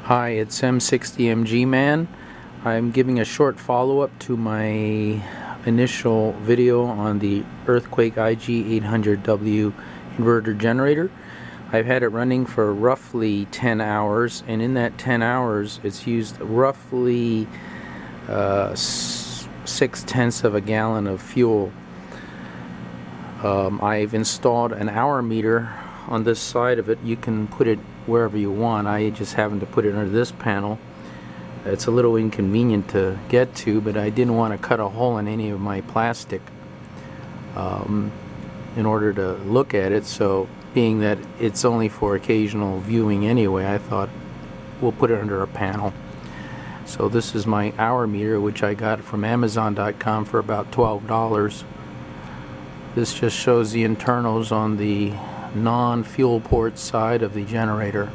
Hi, it's M60MG Man. I'm giving a short follow-up to my initial video on the Earthquake IG800W inverter generator. I've had it running for roughly 10 hours, and in that 10 hours it's used roughly 6/10 of a gallon of fuel. I've installed an hour meter on this side of it. You can put it wherever you want. I just happened to put it under this panel. It's a little inconvenient to get to, but I didn't want to cut a hole in any of my plastic in order to look at it, so being that it's only for occasional viewing anyway, I thought we'll put it under a panel. So this is my hour meter, which I got from Amazon.com for about $12. This just shows the internals on the non-fuel port side of the generator.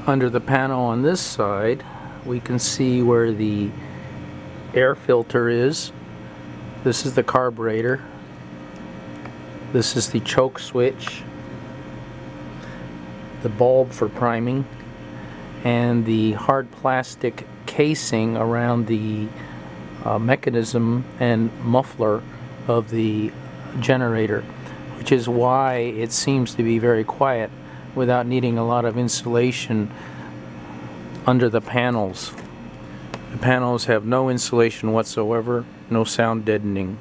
Under the panel on this side, we can see where the air filter is. This is the carburetor. This is the choke switch, the bulb for priming, and the hard plastic casing around the mechanism and muffler of the generator, which is why it seems to be very quiet without needing a lot of insulation under the panels. The panels have no insulation whatsoever, no sound deadening.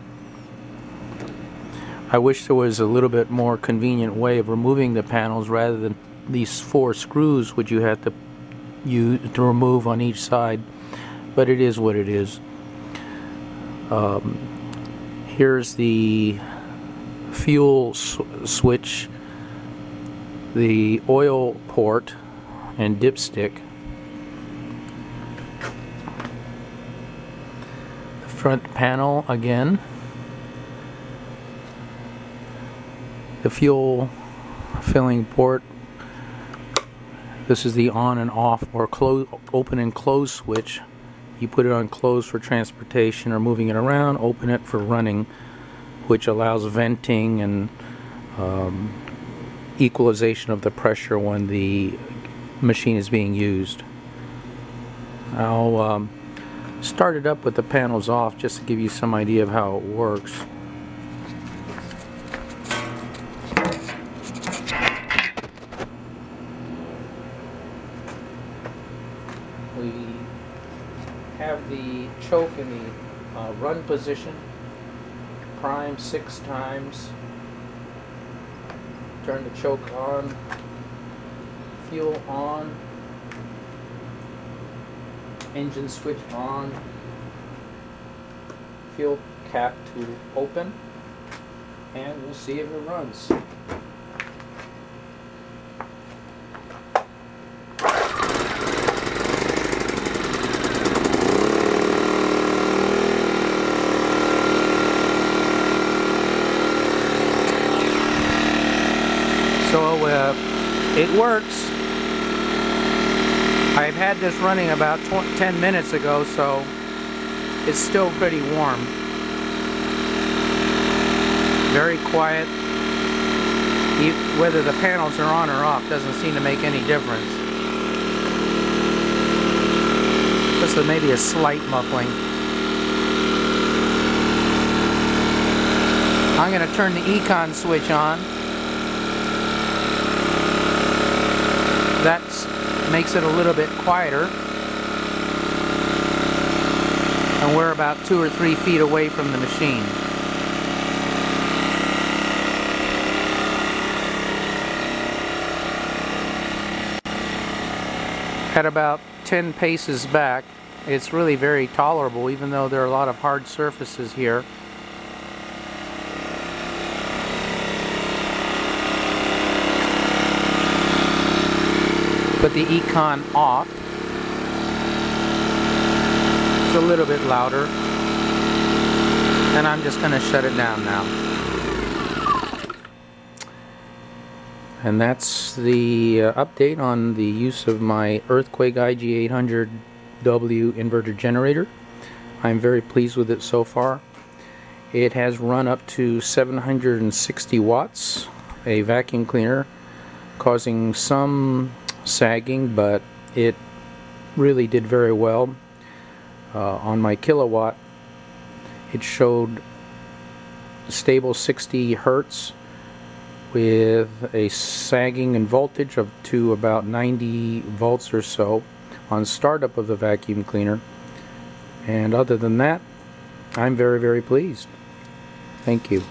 I wish there was a little bit more convenient way of removing the panels rather than these 4 screws which you have to remove on each side, but it is what it is. Here's the fuel switch, the oil port and dipstick, the front panel again, the fuel filling port. This is the on and off or open and close switch. You put it on close for transportation or moving it around, open it for running, which allows venting and equalization of the pressure when the machine is being used. I'll start it up with the panels off just to give you some idea of how it works. We have the choke in the run position, prime 6 times, turn the choke on, fuel on, engine switch on, fuel cap to open, and we'll see if it runs. So it works. I've had this running about 10 minutes ago, so it's still pretty warm. Very quiet. Whether the panels are on or off doesn't seem to make any difference. Just maybe a slight muffling. I'm going to turn the econ switch on. That makes it a little bit quieter, and we're about 2 or 3 feet away from the machine. At about 10 paces back, it's really very tolerable, even though there are a lot of hard surfaces here. Put the econ off. It's a little bit louder, and I'm just going to shut it down now. And that's the update on the use of my Earthquake IG800W inverter generator. I'm very pleased with it so far. It has run up to 760 watts a vacuum cleaner, causing some sagging, but it really did very well. On my kilowatt, it showed stable 60 Hertz with a sagging in voltage of to about 90 volts or so on startup of the vacuum cleaner. And other than that, I'm very, very pleased. Thank you.